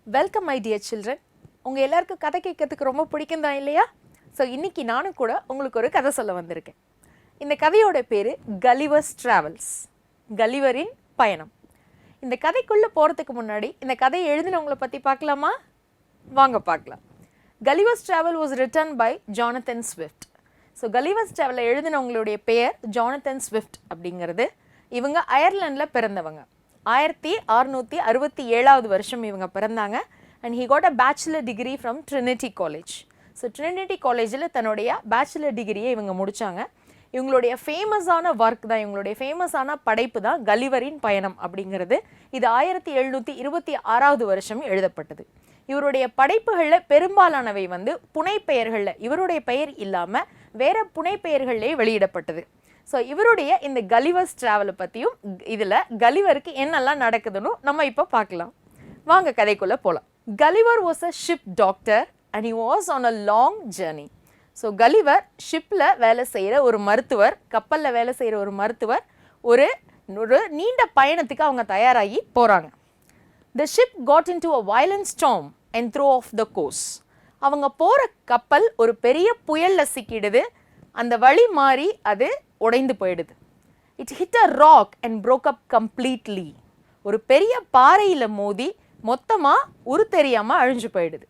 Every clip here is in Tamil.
Welcome my dear children. உங்கள் எல்லாருக்கும் கதை கேட்கறதுக்கு ரொம்ப பிடிக்கும் தான் இல்லையா? ஸோ இன்றைக்கி நானும் கூட உங்களுக்கு ஒரு கதை சொல்ல வந்திருக்கேன். இந்த கதையோட பேர் கலிவர்ஸ் ட்ராவல்ஸ், கலிவரின் பயணம். இந்த கதைக்குள்ளே போகிறதுக்கு முன்னாடி இந்த கதையை எழுதினவங்களை பற்றி பார்க்கலாமா? வாங்க பார்க்கலாம். Gulliver's travel was written by Jonathan Swift. So Gulliver's ட்ராவலை எழுதினவங்களுடைய பெயர் ஜானத்தன் ஸ்விஃப்ட் அப்படிங்கிறது. இவங்க அயர்லாண்டில் பிறந்தவங்க. 1667 வருஷம் இவங்க பிறந்தாங்க. And he got a bachelor degree from Trinity college. So Trinity காலேஜில் தன்னுடைய பேச்சுலர் டிகிரியை இவங்க முடித்தாங்க. இவங்களுடைய ஃபேமஸான ஒர்க் தான், இவங்களுடைய ஃபேமஸான படைப்பு தான் கலிவரின் பயணம் அப்படிங்கிறது. இது 1726 வருஷம் எழுதப்பட்டது. இவருடைய படைப்புகளில் பெரும்பாலானவை புனைப்பெயர்களில், இவருடைய பெயர் இல்லாமல் வேற புனைப்பெயர்களே வெளியிடப்பட்டது. ஸோ இவருடைய இந்த கலிவர்ஸ் ட்ராவலை பற்றியும் இதில் கலிவருக்கு என்னெல்லாம் நடக்குதுன்னு நம்ம இப்போ பார்க்கலாம். வாங்க கதைக்குள்ளே போகலாம். Gulliver was a ship doctor and he was on a long journey. So Gulliver ஷிப்பில் வேலை செய்கிற ஒரு மருத்துவர், கப்பலில் வேலை செய்கிற ஒரு மருத்துவர். ஒரு நீண்ட பயணத்துக்கு அவங்க தயாராகி போகிறாங்க. The ship caught into a violent storm and throw off the course. அவங்க போகிற கப்பல் ஒரு பெரிய புயலில் சிக்கிடுது. அந்த வழி மாறி அது உடைந்து போயிடுது. It hit a rock and Broek up completely. ஒரு பெரிய பாறையில் மோதி மொத்தமாக உரு தெரியாமல் அழிஞ்சு போயிடுது.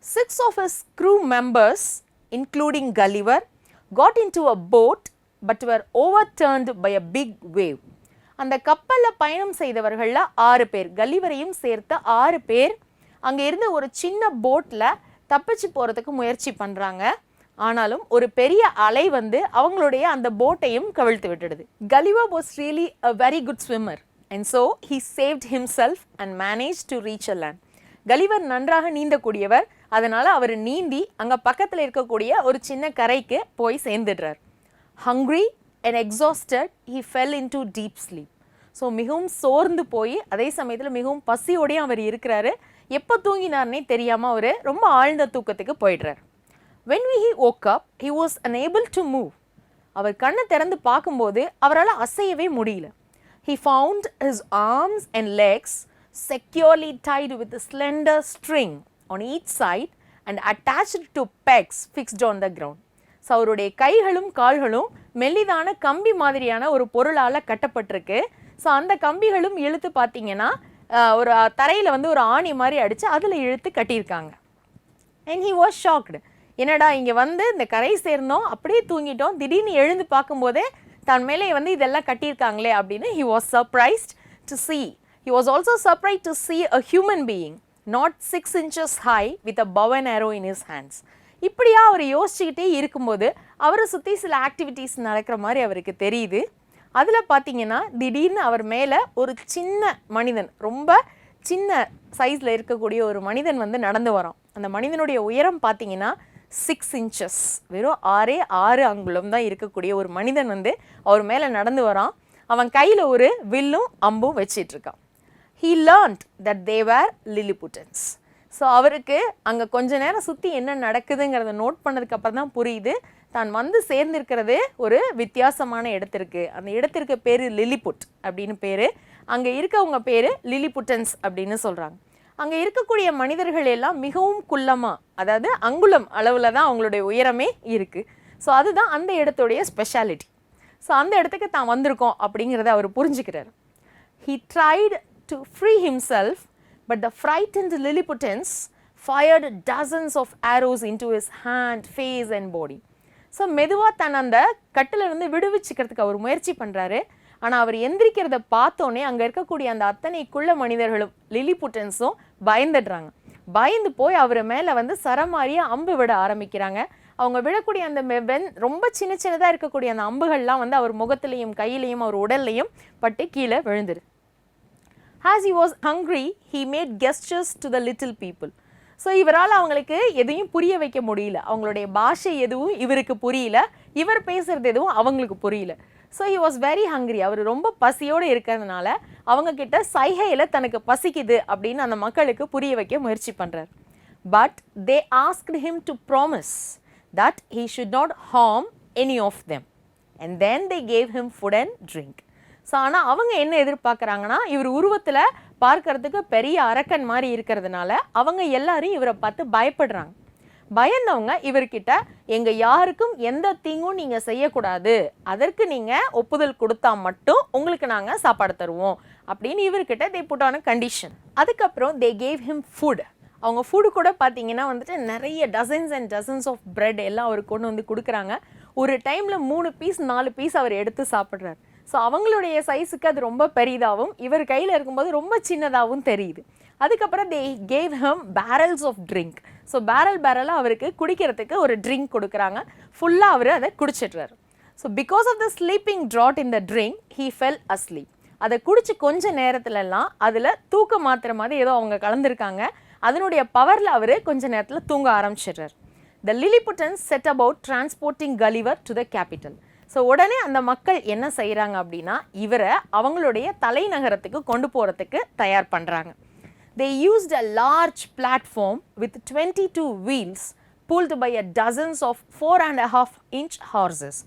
6 of his crew members, including Gulliver, got into a boat but were overturned by a big wave. அந்த கப்பலில் பயணம் செய்தவர்களில் 6 பேர், கலிவரையும் சேர்த்த 6 பேர் அங்கே இருந்த ஒரு சின்ன போட்டில் தப்பிச்சு போகிறதுக்கு முயற்சி பண்ணுறாங்க. ஆனாலும் ஒரு பெரிய அலை அவங்களுடைய அந்த போட்டையும் கவிழ்த்து விட்டுடுது. Gulliver was really a very good swimmer and so he saved himself and manage to reach a land. Gulliver நன்றாக நீந்தக்கூடியவர். அதனால் அவர் நீந்தி அங்கே பக்கத்தில் இருக்கக்கூடிய ஒரு சின்ன கரைக்கு போய் சேர்ந்துடுறார். Hungry and exhausted he fell into deep sleep. So மிகவும் சோர்ந்து போய் அதே சமயத்தில் மிகவும் பசியோடையும் அவர் இருக்கிறாரு. எப்போ தூங்கினார்னே தெரியாமல் அவர் ரொம்ப ஆழ்ந்த தூக்கத்துக்கு போயிடுறார். When he woke up, he was unable to move. அவர் கண்ணை திறந்து பார்க்கும்போது அவரால் அசையவே முடியல. He found his arms and legs securely tied with a slender string on each side and attached to pegs fixed on the ground. So அவருடைய கைகளும் கால்களும் மெல்லிதான கம்பி மாதிரியான ஒரு பொருளால் கட்டப்பட்டிருக்கு. ஸோ அந்த கம்பிகளும் இழுத்து பார்த்தீங்கன்னா ஒரு தரையில் ஒரு ஆணி மாதிரி அடித்து அதில் இழுத்து கட்டியிருக்காங்க. And he was shocked. என்னடா இங்கே இந்த கரை சேர்ந்தோம், அப்படியே தூங்கிட்டோம், திடீர்னு எழுந்து பார்க்கும்போதே தன் மேலே இதெல்லாம் கட்டியிருக்காங்களே அப்படின்னு he was surprised to see. He was also surprised to see a human being not 6 inches high with a bow and arrow in his hands. இப்படியா அவர் யோசிச்சுக்கிட்டே இருக்கும்போது அவரை சுற்றி சில ஆக்டிவிட்டீஸ் நடக்கிற மாதிரி அவருக்கு தெரியுது. அதில் பார்த்தீங்கன்னா திடீர்னு அவர் மேலே ஒரு சின்ன மனிதன், ரொம்ப சின்ன சைஸில் இருக்கக்கூடிய ஒரு மனிதன் நடந்து வரான். அந்த மனிதனுடைய உயரம் பார்த்தீங்கன்னா 6 inches, வெறும் 6 அங்குலம் தான் இருக்கக்கூடிய ஒரு மனிதன் அவர் மேலே நடந்து வரான். அவன் கையில் ஒரு வில்லும் அம்பும் வச்சிட்ருக்கான். He learned that they were Lilliputians. So அவருக்கு அங்கே கொஞ்ச நேரம் சுற்றி என்ன நடக்குதுங்கிறத நோட் பண்ணதுக்கப்புறம் தான் புரியுது, தான் சேர்ந்திருக்கிறது ஒரு வித்தியாசமான இடத்திற்கு. அந்த இடத்திற்கு பேர் லில்லிபுட் அப்படின்னு பேர். அங்கே இருக்கவங்க பேர் லில்லிபுட்டன்ஸ் அப்படின்னு சொல்கிறாங்க. அங்கே இருக்கக்கூடிய மனிதர்கள் எல்லாம் மிகவும் குள்ளமாக, அதாவது அங்குலம் அளவில் தான் அவங்களுடைய உயரமே இருக்குது. ஸோ அதுதான் அந்த இடத்துடைய ஸ்பெஷாலிட்டி. ஸோ அந்த இடத்துக்கு தான் வந்திருக்கோம் அப்படிங்கிறத அவர் புரிஞ்சுக்கிறார். He tried to free himself, but the frightened Lilliputians fired dozens of arrows into his hand, face and body. So மெதுவாக தன் அந்த கட்டிலிருந்து விடுவிச்சுக்கிறதுக்கு அவர் முயற்சி பண்ணுறாரு. ஆனால் அவர் எந்திரிக்கிறத பார்த்தோன்னே அங்கே இருக்கக்கூடிய அந்த அத்தனை குள்ள மனிதர்களும் லில்லிபுட்டன்ஸும் பயந்துடுறாங்க. பயந்து போய் அவர் மேலே சரமாரியாக அம்பு விட ஆரம்பிக்கிறாங்க. அவங்க விடக்கூடிய அந்த ரொம்ப சின்ன சின்னதாக இருக்கக்கூடிய அந்த அம்புகள்லாம் அவர் முகத்திலையும் கையிலையும் அவர் உடல்லையும் பட்டு கீழே விழுந்துரு. As he was hungry, he made gestures to the little people. So இவரால் அவங்களுக்கு எதையும் புரிய வைக்க முடியல. அவங்களுடைய பாஷை எதுவும் இவருக்கு புரியல, இவர் பேசுகிறது எதுவும் அவங்களுக்கு புரியல. So he was very hungry. அவர் ரொம்ப பசியோடு இருக்கிறதுனால அவங்கக்கிட்ட சைகையில் தனக்கு பசிக்குது அப்படின்னு அந்த மக்களுக்கு புரிய வைக்க முயற்சி பண்ணுறார். But they asked him to promise that he should not harm any of them and then they gave him food and drink. So ஆனால் அவங்க என்ன எதிர்பார்க்குறாங்கன்னா, இவர் உருவத்தில் பார்க்கறதுக்கு பெரிய அரக்கன் மாதிரி இருக்கிறதுனால அவங்க எல்லாரும் இவரை பார்த்து பயப்படுறாங்க. பயந்தவங்க இவர்கிட்ட எங்க யாருக்கும் எந்த தீங்கும் நீங்க செய்யக்கூடாது, அதற்கு நீங்க ஒப்புதல் கொடுத்தா மட்டும் உங்களுக்கு நாங்க சாப்பாடு தருவோம் அப்படின்னு இவர்கிட்ட they put on a condition. அதுக்கப்புறம் they gave him food. அவங்க ஃபுட் கூட பார்த்தீங்கன்னா வந்துட்டு நிறைய dozens and dozens of bread எல்லாம் அவருக்கு கொண்டு வந்து கொடுக்குறாங்க. ஒரு டைமில் 3 பீஸ் 4 பீஸ் அவர் எடுத்து சாப்பிட்றாரு. ஸோ அவங்களுடைய சைஸுக்கு அது ரொம்ப பெரிதாகவும் இவர் கையில் இருக்கும்போது ரொம்ப சின்னதாகவும் தெரியுது. அதுக்கப்புறம் they gave him barrels of drink. So பேரலாக அவருக்கு குடிக்கிறதுக்கு ஒரு ட்ரிங்க் கொடுக்குறாங்க. ஃபுல்லாக அவர் அதை குடிச்சிட்றாரு. So because of the sleeping draught in the drink he fell asleep. அதை குடிச்சு கொஞ்ச நேரத்துலலாம் அதில் தூக்க மாத்திரை மாதிரி ஏதோ அவங்க கலந்துருக்காங்க. அதனுடைய பவரில் அவர் கொஞ்ச நேரத்தில் தூங்க ஆரம்பிச்சிடுறார். The Lilliputans set about transporting Gulliver to the capital. So உடனே அந்த மக்கள் என்ன செய்கிறாங்க அப்படின்னா இவரை அவங்களுடைய தலைநகரத்துக்கு கொண்டு போகிறதுக்கு தயார் பண்ணுறாங்க. They used a large platform with 22 wheels pulled by a dozens of 4.5-inch horses.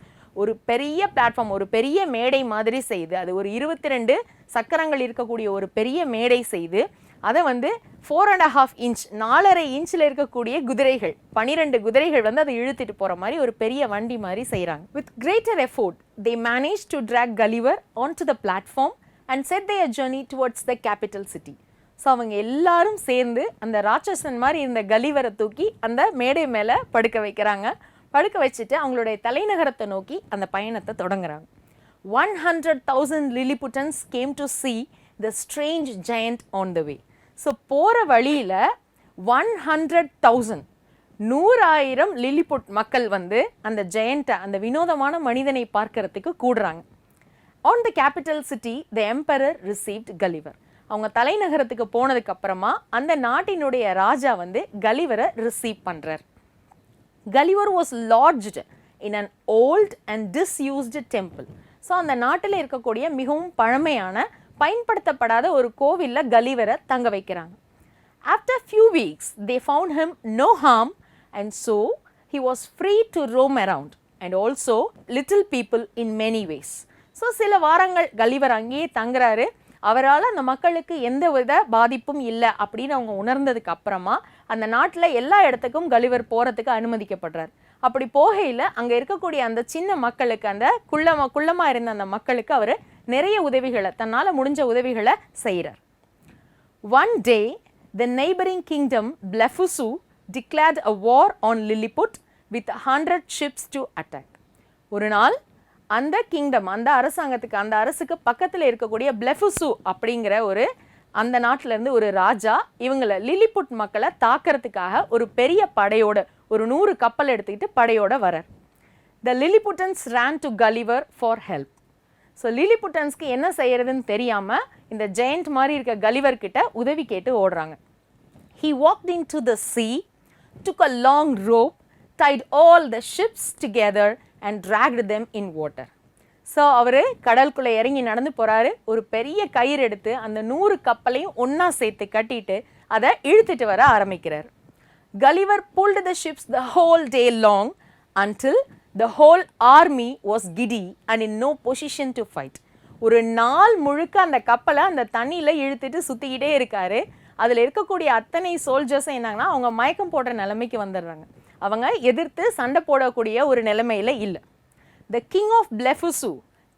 ஒரு பெரிய பிளாட்ஃபார்ம், ஒரு பெரிய மேடை மாதிரி செய்து, அது ஒரு 22 சக்கரங்கள் இருக்கக்கூடிய ஒரு பெரிய மேடை செய்து அதை வந்து 4.5 inch 4.5 இன்ச்சில் இருக்கக்கூடிய குதிரைகள் 12 குதிரைகள் வந்து அதை இழுத்துட்டு போகிற மாதிரி ஒரு பெரிய வண்டி மாதிரி செய்கிறாங்க. With greater effort they managed to drag Gulliver onto the platform and set their journey towards the capital city. So அவங்க எல்லாரும் சேர்ந்து அந்த ராட்சசன் மாதிரி இருந்த கலிவரை தூக்கி அந்த மேடை மேலே படுக்க வைக்கிறாங்க. படுக்க வச்சுட்டு அவங்களுடைய தலைநகரத்தை நோக்கி அந்த பயணத்தை தொடங்குறாங்க. 100,000 Lilliputans came to see the strange giant on the way. So போகிற வழியில் 100,000 100,000 லில்லிபுட் மக்கள் வந்து அந்த ஜெயண்ட்டை, அந்த வினோதமான மனிதனை பார்க்கறதுக்கு கூடுறாங்க. On the capital city the emperor received Gulliver. அவங்க தலைநகரத்துக்கு போனதுக்கு அப்புறமா அந்த நாட்டினுடைய ராஜா வந்து கலிவரை ரிசீவ் பண்ணுறார். Gulliver was lodged in an old and disused temple. So அந்த நாட்டில் இருக்கக்கூடிய மிகவும் பழமையான பயன்படுத்தப்படாத ஒரு கோவிலில் கலிவரை தங்க வைக்கிறாங்க. After few weeks they found him no harm and so he was free to roam around and also little people in many ways. So சில வாரங்கள் கலிவர் அங்கேயே தங்குறாரு. அவரால் அந்த மக்களுக்கு எந்த வித பாதிப்பும் இல்லை அப்படின்னு அவங்க உணர்ந்ததுக்கு அப்புறமா அந்த நாட்டில் எல்லா இடத்துக்கும் கலிவர் போகிறதுக்கு அனுமதிக்கப்படுறார். அப்படி போகையில் அங்கே இருக்கக்கூடிய அந்த சின்ன மக்களுக்கு, அந்த குள்ளமாக இருந்த அந்த மக்களுக்கு அவர் நிறைய உதவிகளை, தன்னால் முடிஞ்ச உதவிகளை செய்கிறார். One day, the neighboring kingdom Blefuscu declared a war on Lilliput with 100 ships to attack. ஒரு நாள் அந்த கிங்டம், அந்த அரசாங்கத்துக்கு, அந்த அரசுக்கு பக்கத்தில் இருக்கக்கூடிய பிளெஃபுசு அப்படிங்கிற ஒரு அந்த நாட்டிலேருந்து ஒரு ராஜா இவங்களை லில்லிபுட் மக்களை தாக்கிறதுக்காக ஒரு பெரிய படையோட, ஒரு 100 கப்பல் எடுத்துக்கிட்டு படையோட வரார். The Lilliputans ran to Gulliver for help. So லில்லிபுட்டன்ஸ்க்கு என்ன செய்யறதுன்னு தெரியாமல் இந்த ஜெயண்ட் மாதிரி இருக்க கலிவர் கிட்ட உதவி கேட்டு ஓடுறாங்க. He walked into the sea, took a long rope, tied all the ships together and dragged them in water. So அவர் கடலுக்குள்ளே இறங்கி நடந்து போகிறாரு. ஒரு பெரிய கயிறு எடுத்து அந்த 100 கப்பலையும் ஒன்றா சேர்த்து கட்டிட்டு அதை இழுத்துட்டு வர ஆரம்பிக்கிறார். Gulliver pulled the ships the whole day long until the whole army was giddy and in no position to fight. ஒரு நாள் முழுக்க அந்த கப்பலை அந்த தண்ணியில் இழுத்துட்டு சுற்றிக்கிட்டே இருக்காரு. அதில் இருக்கக்கூடிய அத்தனை சோல்ஜர்ஸும் என்னங்கன்னா அவங்க மயக்கம் போடுற நிலைமைக்கு வந்துடுறாங்க. அவங்க எதிர்த்து சண்டை போடக்கூடிய ஒரு நிலைமையில் இல்லை. The king of Blefuscu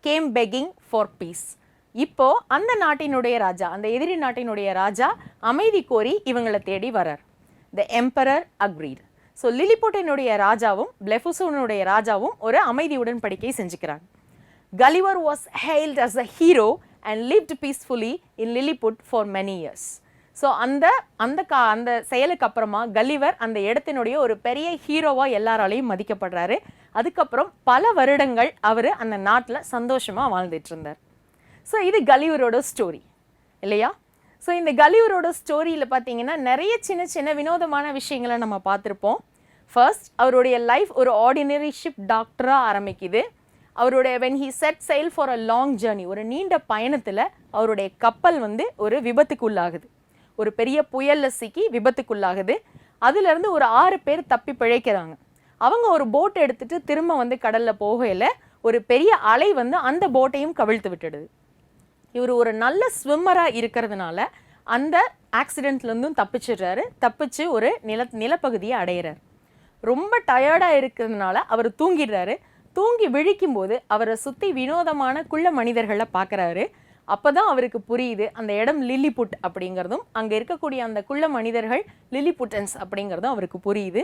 came begging for peace. இப்போ அந்த நாட்டினுடைய ராஜா, அந்த எதிரி நாட்டினுடைய ராஜா அமைதி கோரி இவங்களை தேடி வரார். The emperor agreed. ஸோ லில்லிபுட்டினுடைய ராஜாவும் பிளெஃபுசுனுடைய ராஜாவும் ஒரு அமைதி உடன்படிக்கை செஞ்சுக்கிறாங்க. Gulliver was hailed as a hero and lived peacefully in Lilliput for many years. So அந்த செயலுக்கு அப்புறமா கலிவர் அந்த இடத்தினுடைய ஒரு பெரிய ஹீரோவாக எல்லாராலையும் மதிக்கப்படுறாரு. அதுக்கப்புறம் பல வருடங்கள் அவர் அந்த நாட்டில் சந்தோஷமாக வாழ்ந்துட்டு இருந்தார். ஸோ இது கலிவரோட ஸ்டோரி இல்லையா? ஸோ இந்த கலிவரோட ஸ்டோரியில் பார்த்தீங்கன்னா நிறைய சின்ன சின்ன வினோதமான விஷயங்களை நம்ம பார்த்துருப்போம். ஃபர்ஸ்ட், அவருடைய லைஃப் ஒரு ஆர்டினரி ஷிப் டாக்டராக ஆரம்பிக்குது. அவருடைய when he set sail for a long journey, ஒரு நீண்ட பயணத்தில் அவருடைய கப்பல் வந்து ஒரு விபத்துக்குள்ளாகுது. ஒரு பெரிய புயலில் சிக்கி விபத்துக்குள்ளாகுது. அதுலேருந்து ஒரு 6 பேர் தப்பி பிழைக்கிறாங்க. அவங்க ஒரு போட் எடுத்துகிட்டு திரும்ப வந்து கடலில் போகையில் ஒரு பெரிய அலை வந்து அந்த போட்டையும் கவிழ்த்து விட்டுடுது. இவர் ஒரு நல்ல ஸ்விம்மராக இருக்கிறதுனால அந்த ஆக்சிடெண்ட்லேருந்தும் தப்பிச்சிடுறாரு. தப்பிச்சு ஒரு நிலப்பகுதியை அடையிறார். ரொம்ப டயர்டாக இருக்கிறதுனால அவர் தூங்கிடுறாரு. தூங்கி விழிக்கும் போது அவரை சுற்றி வினோதமான குள்ள மனிதர்களை பார்க்குறாரு. அப்போ தான் அவருக்கு புரியுது அந்த இடம் லில்லிபுட் அப்படிங்கிறதும் அங்கே இருக்கக்கூடிய அந்த குள்ள மனிதர்கள் லில்லிபுட்டன்ஸ் அப்படிங்கிறதும் அவருக்கு புரியுது.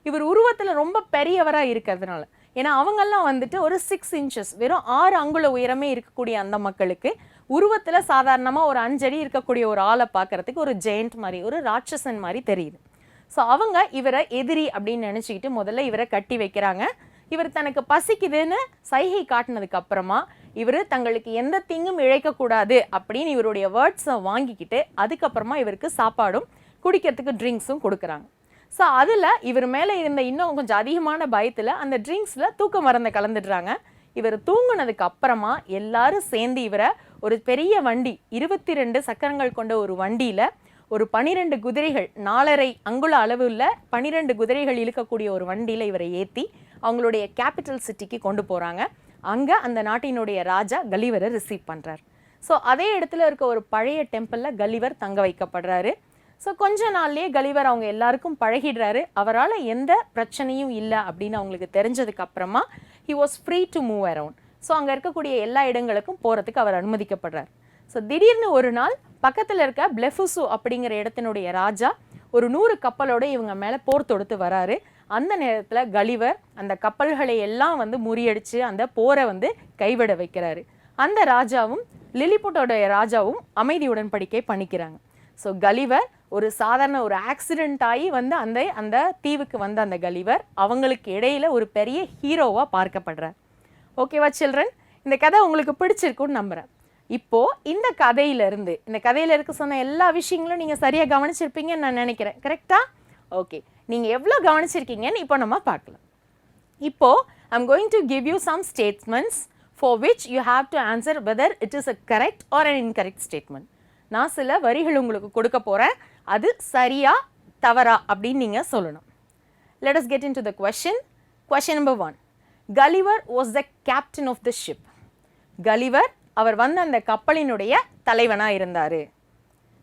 இவர் உருவத்தில் ரொம்ப பெரியவராக இருக்கிறதுனால, ஏன்னா அவங்கெல்லாம் வந்துட்டு ஒரு 6 inches வெறும் 6 அங்குல உயரமே இருக்கக்கூடிய அந்த மக்களுக்கு உருவத்தில் சாதாரணமாக ஒரு 5 அடி இருக்கக்கூடிய ஒரு ஆளை பார்க்கறதுக்கு ஒரு ஜெயண்ட் மாதிரி, ஒரு ராட்சசன் மாதிரி தெரியுது. ஸோ அவங்க இவரை எதிரி அப்படின்னு நினச்சிக்கிட்டு முதல்ல இவரை கட்டி வைக்கிறாங்க. இவர் தனக்கு பசிக்குதுன்னு சைகை காட்டினதுக்கு அப்புறமா இவர் தங்களுக்கு எந்த தீங்கும் இழைக்கக்கூடாது அப்படின்னு இவருடைய வேர்ட்ஸை வாங்கிக்கிட்டு அதுக்கப்புறமா இவருக்கு சாப்பாடும் குடிக்கிறதுக்கு ட்ரிங்க்ஸும் கொடுக்குறாங்க. ஸோ அதில் இவர் மேலே இருந்த இன்னும் கொஞ்சம் அதிகமான பயத்தில் அந்த ட்ரிங்க்ஸில் தூக்க மருந்தை கலந்துடுறாங்க. இவர் தூங்குனதுக்கு அப்புறமா எல்லாரும் சேர்ந்து இவரை ஒரு பெரிய வண்டி, 22 சக்கரங்கள் கொண்ட ஒரு வண்டியில் ஒரு 12 குதிரைகள், 4.5 அங்குல அளவுள்ள 12 குதிரைகள் இழுக்கக்கூடிய ஒரு வண்டியில் இவரை ஏற்றி அவங்களுடைய கேபிட்டல் சிட்டிக்கு கொண்டு போகிறாங்க. அங்கே அந்த நாட்டினுடைய ராஜா கலிவரை ரிசீவ் பண்ணுறார். ஸோ அதே இடத்துல இருக்க ஒரு பழைய டெம்பிளில் கலிவர் தங்க வைக்கப்படுறாரு. ஸோ கொஞ்ச நாள்லேயே கலிவர் அவங்க எல்லாருக்கும் பழகிடுறாரு. அவரால் எந்த பிரச்சனையும் இல்லை அப்படின்னு அவங்களுக்கு தெரிஞ்சதுக்கு அப்புறமா he was free to move around. So அங்கே இருக்கக்கூடிய எல்லா இடங்களுக்கும் போகிறதுக்கு அவர் அனுமதிக்கப்படுறார். ஸோ திடீர்னு ஒரு நாள் பக்கத்தில் இருக்க பிளெஃபுசு அப்படிங்கிற இடத்தினுடைய ராஜா ஒரு 100 கப்பலோடு இவங்க மேலே போர் தொடுத்து வராரு. அந்த நேரத்தில் கலிவர் அந்த கப்பல்களை எல்லாம் முறியடித்து அந்த போரை கைவிட வைக்கிறாரு. அந்த ராஜாவும் லில்லிபுட்டோடைய ராஜாவும் அமைதி உடன்படிக்கை பண்ணிக்கிறாங்க. ஸோ கலிவர் ஒரு சாதாரண ஒரு ஆக்சிடென்ட் ஆகி அந்த தீவுக்கு வந்த அந்த கலிவர் அவங்களுக்கு இடையில ஒரு பெரிய ஹீரோவாக பார்க்கப்படுறார். ஓகேவா சில்ட்ரன்? இந்த கதை உங்களுக்கு பிடிச்சிருக்குன்னு நம்புகிறேன். இப்போது இந்த கதையில் இருக்க சொன்ன எல்லா விஷயங்களும் நீங்கள் சரியாக கவனிச்சிருப்பீங்கன்னு நான் நினைக்கிறேன். கரெக்டாக? ஓகே, நீங்கள் எவ்வளோ கவனிச்சிருக்கீங்கன்னு இப்போ நம்ம பார்க்கலாம். இப்போது I'm going to give you some statements for which you have to answer whether it is a correct or an incorrect statement. நான் சில வரிகள் உங்களுக்கு கொடுக்க போகிறேன். அது சரியா தவறா அப்படின்னு நீங்கள் சொல்லணும். Let us get into the question. Question number 1. Gulliver was the captain of the ship. Gulliver அவர் அந்த கப்பலினுடைய தலைவனாக இருந்தார்.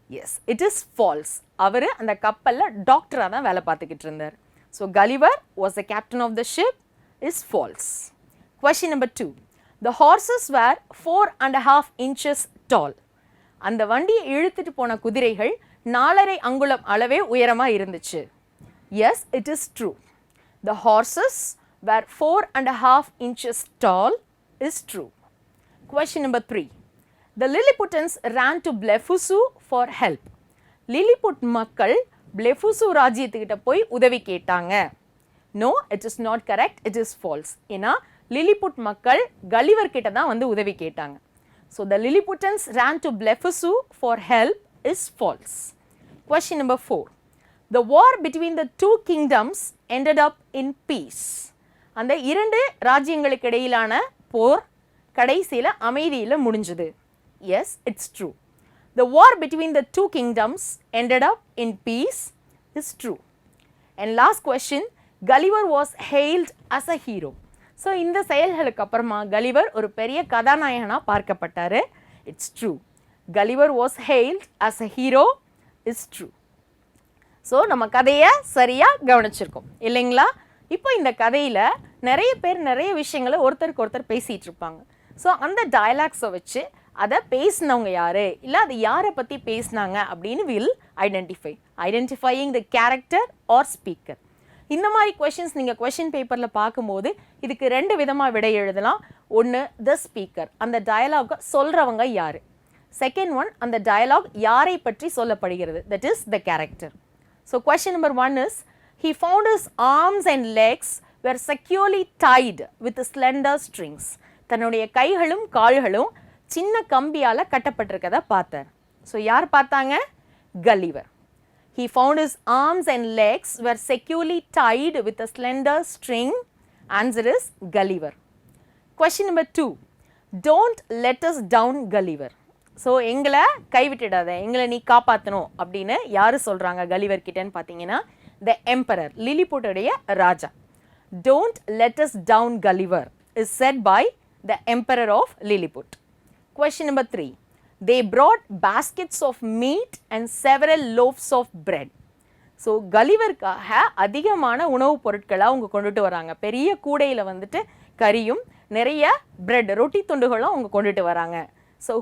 Yes, it is false. அவர் அந்த கப்பலில் டாக்டராக தான் வேலை பார்த்துக்கிட்டு இருந்தார். So Gulliver was the captain of the ship is false. Question number 2. The horses were 4.5 inches tall. அந்த வண்டியை இழுத்துட்டு போன குதிரைகள் 4.5 அங்குலம் அளவே உயரமாக இருந்துச்சு. Yes, it is true. The horses were 4.5 inches tall is true. Question number 3. The Lilliputans ran to Blefuscu for help. Lilliput மக்கள் பிளெஃபுசு ராஜ்யத்துக்கிட்ட போய் உதவி கேட்டாங்க. No, it is not correct. It is false. ஏன்னா லில்லிபுட் மக்கள் கலிவர் கிட்ட தான் உதவி கேட்டாங்க. So the Lilliputans ran to Blefuscu for help is false. Question number 4. The war between the two kingdoms ended up in peace. அந்த 2 ராஜ்யங்களுக்கு இடையிலான போர் கடைசியில் அமைதியில் முடிஞ்சது. Yes, it's true. The war between the 2 kingdoms ended up in peace is true. And last question, Gulliver was hailed as a hero. So இந்த செயல்களுக்கு அப்புறமா கலிவர் ஒரு பெரிய கதாநாயகனாக பார்க்கப்பட்டார். It's true. Gulliver was hailed as a hero is true. So நம்ம கதையை சரியாக கவனிச்சிருக்கோம் இல்லைங்களா? இப்போ இந்த கதையில் நிறைய பேர் நிறைய விஷயங்களை ஒருத்தருக்கு ஒருத்தர் பேசிகிட்டு இருப்பாங்க. ஸோ அந்த டயலாக்ஸை வச்சு அதை பேசினவங்க யார், இல்லை அது யாரை பற்றி பேசினாங்க அப்படின்னு will identifying the character or speaker. இந்த மாதிரி கொஷின்ஸ் நீங்கள் கொஷின் பேப்பரில் பார்க்கும்போது இதுக்கு 2 விதமாக விடை எழுதலாம். ஒன்று, த ஸ்பீக்கர், அந்த டயலாகை சொல்கிறவங்க யார். செகண்ட் ஒன், அந்த டயலாக் யாரை பற்றி சொல்லப்படுகிறது, that is the character. So question number 1 is, he found his arms and legs were securely tied with slender strings. தன்னுடைய கைகளும் கால்களும் சின்ன கம்பியால் கட்டப்பட்டிருக்கதை பார்த்தார். ஸோ யார் பார்த்தாங்க? Gulliver. He found his arms and legs were securely tied with a slender string. Answer is Gulliver. Question number 2. Don't let us down, Gulliver. So எங்களை கைவிட்டுடாத, எங்களை நீ காப்பாற்றணும் அப்படின்னு யார் சொல்கிறாங்க கலிவர் கிட்டேன்னு பார்த்தீங்கன்னா த எம்பரர், லில்லிபுட்டுடைய ராஜா. Don't let us down, Gulliver is said by the emperor of Lilliput. Question number 3. they brought baskets of meat and several loaves of bread. So கலிவருக்காக அதிகமான உணவுப் பொருட்களை அவங்க கொண்டுட்டு வராங்க. பெரிய கூடையில் வந்துட்டு கறியும் நிறைய பிரெட் ரொட்டி துண்டுகளும் அவங்க கொண்டுட்டு வராங்க. So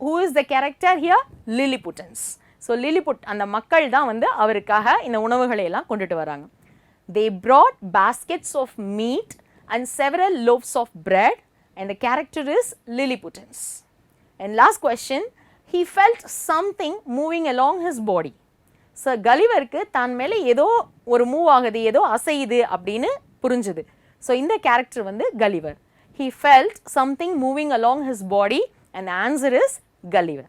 who is the character here? Lilliputans. So Lilliput அந்த மக்கள் தான் வந்து அவருக்காக இந்த உணவுகளை எல்லாம் கொண்டுட்டு வராங்க. They brought baskets of meat and several loaves of bread and the character is Lilliputans. And last question, he felt something moving along his body. So கலிவருக்கு தான் மேலே ஏதோ ஒரு மூவ் ஆகுது, ஏதோ அசையுது அப்படின்னு புரிஞ்சுது. ஸோ இந்த கேரக்டர் வந்து Gulliver. He felt something moving along his body and the answer is Gulliver.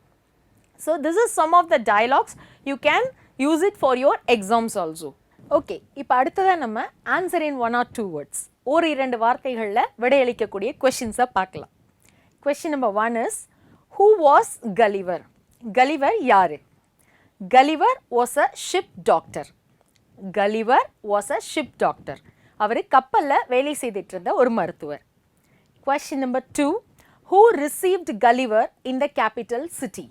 So this is some of the dialogues. You can use it for your exams also. Okay, இப்போ அடுத்ததாக நம்ம answer in 1 or 2 words. ஒரு 2 வார்த்தைகளில் விடையளிக்கக்கூடிய questions-ஐ பார்க்கலாம். Question number 1 is, who was Gulliver? Gulliver யாரு? Gulliver was a ship doctor. Gulliver was a ship doctor. அவர் கப்பலில் வேலை செய்துட்டு இருந்த ஒரு மருத்துவர். Question number 2, who received Gulliver in the capital city?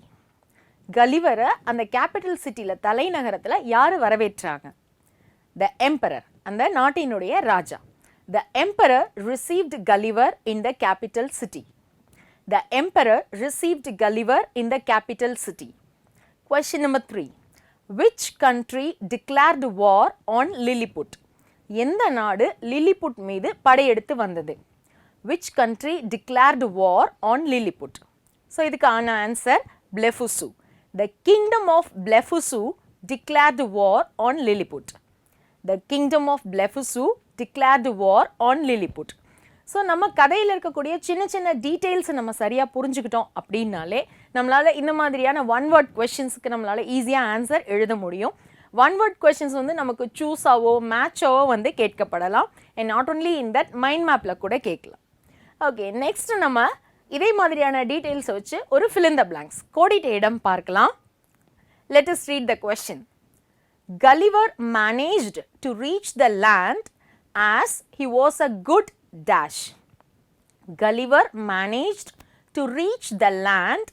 Gulliver அந்த capital cityல தலைநகரத்தில் யார் வரவேற்றாங்க? The emperor, அந்த நாட்டினுடைய ராஜா. The emperor received Gulliver in the capital city. The emperor received Gulliver in the capital city. Question number 3, which country declared war on Lilliput? எந்த நாடு லிலிபுட் மீது படையெடுத்து வந்தது? Which country declared war on Lilliput? So இதுக்கான answer Blefuscu. The kingdom of Blefuscu declared war on Lilliput. The kingdom of Blefuscu declared war on Lilliput. So நம்ம கதையில் இருக்கக்கூடிய சின்ன சின்ன டீட்டெயில்ஸை நம்ம சரியாக புரிஞ்சுக்கிட்டோம் அப்படின்னாலே நம்மளால் இந்த மாதிரியான 1 word கொஷின்ஸுக்கு நம்மளால் ஈஸியாக ஆன்சர் எழுத முடியும். 1 word கொஷின்ஸ் வந்து நமக்கு சூஸாவோ மேட்சாவோ வந்து கேட்கப்படலாம். And not only in that mind மேப்பில் கூட கேட்கலாம். ஓகே, நெக்ஸ்ட் நம்ம இதே மாதிரியான டீட்டெயில்ஸை வச்சு ஒரு fill in the blanks கோடிட்ட இடம் பார்க்கலாம். Let us read the question. Gulliver managed to reach the land as he was a good dash. Gulliver managed to reach the land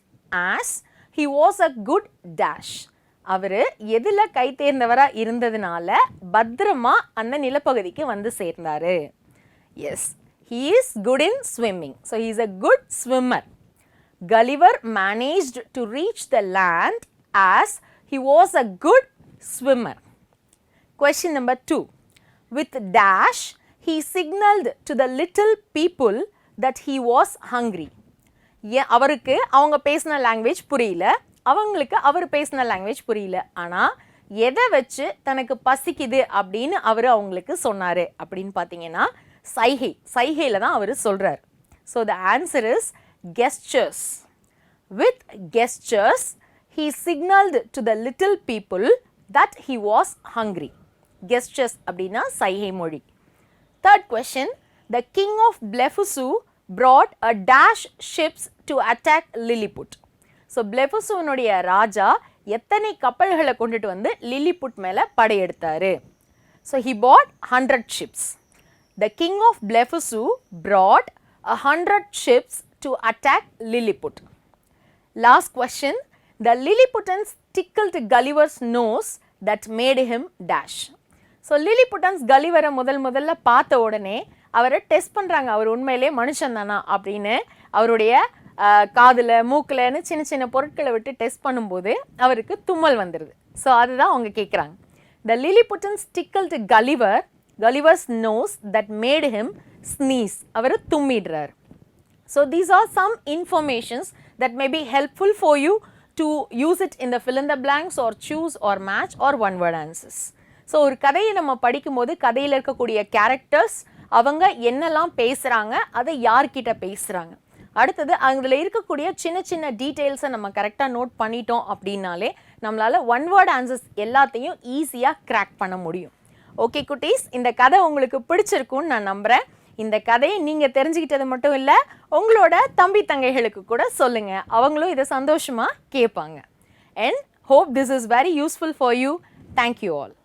as he was a good dash. அவரு எதில் கை தேர்ந்தவராக இருந்ததுனால பத்திரமா அந்த நிலப்பகுதிக்கு வந்து சேர்ந்தாரு. Yes, he is good in swimming. So he is a good swimmer. Gulliver managed to reach the land as he was a good swimmer. Question number 2. With dash, he signaled to the little people that he was hungry. அவருக்கு அவங்க பேசின லாங்குவேஜ் புரியல, அவங்களுக்கு அவர் பேசின லாங்குவேஜ் புரியல. ஆனால் எதை வச்சு தனக்கு பசிக்குது அப்படின்னு அவர் அவங்களுக்கு சொன்னார் அப்படின்னு பார்த்தீங்கன்னா சைகையில் தான் அவர் சொல்கிறார். So the answer is gestures. With gestures, he signaled to the little people that he was hungry. Gestures அப்படின்னா சைகை மொழி. Third question, the king of Blefuscu brought a dash ships to attack Lilliput. So பிளெஃபுசுனுடைய ராஜா எத்தனை கப்பல்களை கொண்டுட்டு வந்து லிலிபுட் மேலே படையெடுத்தாரு? So he bought 100 ships. The king of Blefuscu brought 100 ships to attack Lilliput. Last question, the Lilliputans tickled Gulliver's nose that made him dash. So Lilliputians கலிவரை முதல்ல பார்த்த உடனே அவரை டெஸ்ட் பண்ணுறாங்க, அவர் உண்மையிலே மனுஷன் தானா அப்படின்னு. அவருடைய காதில் மூக்கில்னு சின்ன சின்ன பொருட்களை விட்டு டெஸ்ட் பண்ணும்போது அவருக்கு தும்மல் வந்துடுது. ஸோ அதுதான் அவங்க கேட்குறாங்க. The Lilliputians tickled Gulliver's nose that made him sneeze. அவர் தும்மிடுறார். So these are some informations that may be helpful for you to use it in the fill in the blanks or choose or match or 1 word answers. So ஒரு கதையை நம்ம படிக்கும்போது கதையில் இருக்கக்கூடிய கேரக்டர்ஸ் அவங்க என்னெல்லாம் பேசுகிறாங்க, அதை யார்கிட்ட பேசுகிறாங்க, அடுத்தது அதில் இருக்கக்கூடிய சின்ன சின்ன டீட்டெயில்ஸை நம்ம கரெக்டாக நோட் பண்ணிட்டோம் அப்படின்னாலே நம்மளால் 1 word ஆன்சர்ஸ் எல்லாத்தையும் ஈஸியாக கிராக் பண்ண முடியும். ஓகே குட்டீஸ், இந்த கதை உங்களுக்கு பிடிச்சிருக்குன்னு நான் நம்புகிறேன். இந்த கதையை நீங்கள் தெரிஞ்சுக்கிட்டது மட்டும் இல்லை, உங்களோட தம்பி தங்கைகளுக்கு கூட சொல்லுங்கள், அவங்களும் இதை சந்தோஷமாக கேட்பாங்க. And hope this is very useful for you. Thank you all.